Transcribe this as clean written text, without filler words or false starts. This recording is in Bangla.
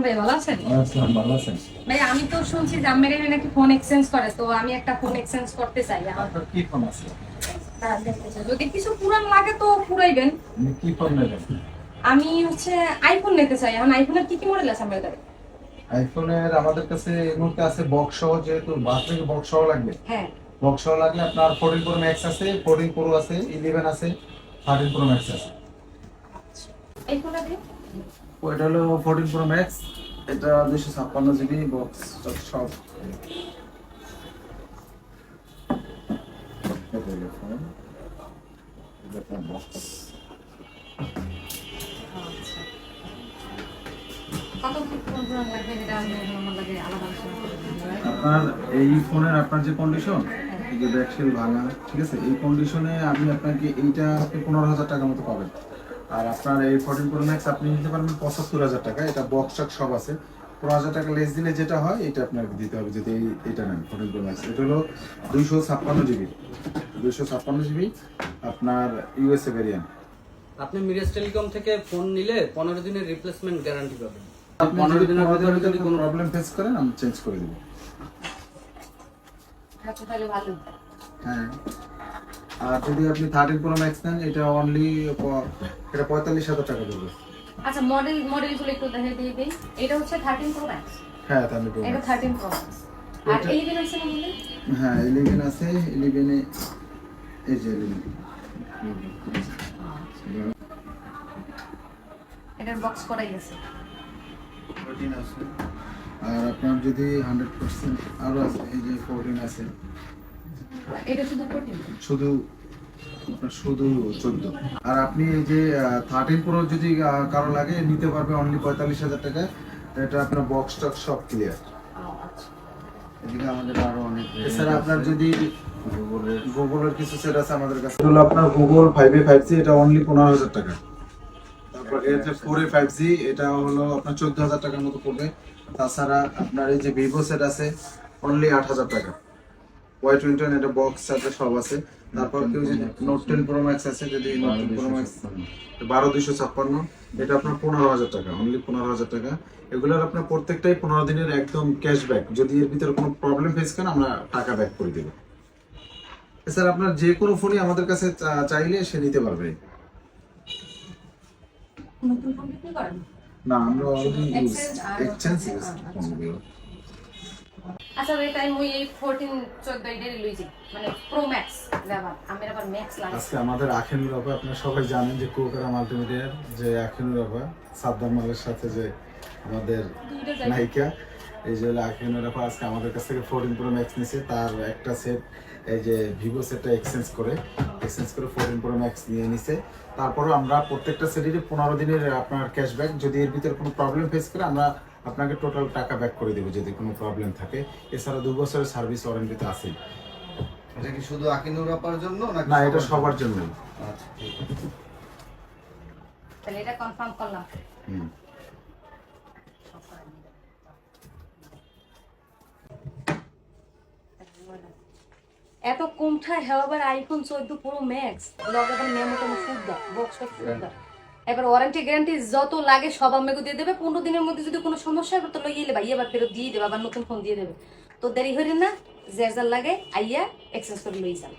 ভাই ভালো আছেন? আসসালাম, ভালো আছেন? ভাই আমি তো শুনছি যে আম্মের এখানে নাকি ফোন এক্সচেঞ্জ করে, তো আমি একটা ফোন এক্সচেঞ্জ করতে চাই। আপনার কি ফোন আছে? যদি কিছু পুরান লাগে তো পুরাইবেন। আপনি কি ফোন নেবেন? আমি হচ্ছে আইফোন নিতে চাই। এখন আইফোনের কি কি মডেল আছে আমাদের কাছে? আইফোনের আমাদের কাছে এই মুহূর্তে আছে বক্স সহ, যেহেতু বাচ্চাকে বক্স সহ লাগবে। হ্যাঁ, বক্স সহ লাগলে আপনার 14 প্রো ম্যাক্স আছে, 14 প্রো আছে, 11 আছে, 13 প্রো ম্যাক্স আছে। আইফোনটা দিন। ওইটা হলো 14 প্রো ম্যাক্স, এটা 256 জিবি বক্স সব। এটা হলো ফোন, এটা বক্স। আচ্ছা, কত কি পুরান লাগবে এটা আমি আমার লাগে আলাদা আলোচনা করব। আপনার এই ফোনের আপনার যে কন্ডিশন, এই যে ব্যাকসেল ভাঙা, ঠিক আছে, এই কন্ডিশনে আমি আপনাকে এইটা আপনি 15,000 টাকার মতো পাবেন। আর আপনার এই 14 প্রো ম্যাক্স আপনি নিতে পারবেন 75,000 টাকা, এটা বক্স টক সব আছে। 15,000 টাকা লেস দিলে যেটা হয় এটা আপনাকে দিতে হবে যদি এইটা নেন 14 প্রো ম্যাক্স। এটা হলো 256 জিবি, 256 জিবি আপনার ইউএসএ ভেরিয়েন্ট। আপনি মিরাজ টেলিকম থেকে ফোন নিলে 15 দিনের রিপ্লেসমেন্ট গ্যারান্টি পাবেন। আপনি 15 দিনের 15 দিনের ভিতরে যদি কোনো প্রবলেম ফেস করেন আমি চেঞ্জ করে দেব। আচ্ছা তাহলে ভালো। হ্যাঁ, আর যদি আপনি 13 প্রো ম্যাক্স নেন এটা অনলি এটা 45,000 টাকা দেবো। আচ্ছা মডেলগুলো একটু দেখিয়ে দিয়ে দেই। এটা হচ্ছে 13 প্রো ম্যাক্স। হ্যাঁ, তাহলে তো এটা 13 প্রো ম্যাক্স। আর 11 আছে না বললেন? হ্যাঁ 11 আছে, 11 এ এই যে 11 এটার বক্স করাই আছে। 14 আছে। আর আপনার যদি 100% আরো আছে, এই যে 14 আছে, এটা শুধু 14। শুধু আপনার শুধু 14। আর আপনি এই যে 13 প্রো যদি কারো লাগে নিতে পারবে অনলি 45,000 টাকা। এটা আপনার বক্স টক সব ক্লিয়ার। আচ্ছা, এদিকে আমাদের আরো অনেক এছাড়া আপনার যদি গুগলের কিছু সেট আছে আমাদের কাছে, হলো আপনার গুগল 5a 5c, এটা অনলি 15,000 টাকা। তারপর এর যে 4a 5c, এটা হলো আপনার 14,000 টাকার মতো পড়বে। তাছাড়া আপনার এই যে ভিভো সেট আছে অনলি 8,000 টাকা। Y21 এটা বক্স সাথে সব আছে। তারপর কেউ যদি নোট 10 প্রো ম্যাক্স আছে, যদি নোট 10 প্রো ম্যাক্স 12,256, এটা আপনার 15,000 টাকা, অনলি 15,000 টাকা। এগুলোর আপনার প্রত্যেকটাই 15 দিনের একদম ক্যাশব্যাক। যদি এর ভিতরে কোনো প্রবলেম ফেস করেন আমরা টাকা ব্যাক করে দেব। স্যার আপনার যে কোনো ফোনই আমাদের কাছে চাইলে সে নিতে পারবে। নতুন ফোন বিক্রি করেন? না, আমরা অলরেডি ইউজ এক্সচেঞ্জ আচ্ছা। আচ্ছা ভাই তাই মুই এই 14 এটাই লইছি, মানে প্রো ম্যাক্স ব্যবহার আমার আবার ম্যাক্স লাগে। আজকে আমাদের আখি নুর আপা, আপনারা সবাই জানেন যে কোকারা মাল্টিমিডিয়ার যে আখি নুর আপা, সাদ্দাম মালের সাথে যে আমাদের নায়িকা, এই যে আখি নুর আপা আজকে আমাদের কাছ থেকে 14 প্রো ম্যাক্স নিছে। তার একটা সেট এই যে ভিভো সেটটা এক্সচেঞ্জ করে 14 প্রো ম্যাক্স নিয়ে নিছে। তারপরে আমরা প্রত্যেকটা সেটেরই 15 দিনের আপনার ক্যাশব্যাক। যদি এর ভিতরে কোনো প্রবলেম ফেস করে আমরা আপনাকে টোটাল টাকা ব্যাক করে দেবো যদি কোনো প্রবলেম থাকে। এছাড়া 2 বছরের সার্ভিস ওয়ারেন্টি তো আছেই। এটা কি শুধু আকি নূর আপার জন্য নাকি? না, এটা সবার জন্যই। আচ্ছা ঠিক আছে। তাহলে এটা কনফার্ম করলাম। হুম। এত কমঠা হেওয়াবার আইফোন 14 প্রো ম্যাক্স লগাবার মেমোটা ফুটদা বক্সটা ফুটদা। এবার ওয়ারেন্টি গ্যারান্টি যত লাগে সব আমাকে দিয়ে দেবে। 15 দিনের মধ্যে যদি কোনো সমস্যা হয় তো লইয়ে ভাই এবার ফেরত দিয়ে দেবে, আবার নতুন ফোন দিয়ে দেবে। তো দেরি হইরে না, যে লাগে আইয়া এক্সচেঞ্জ করে লই যান।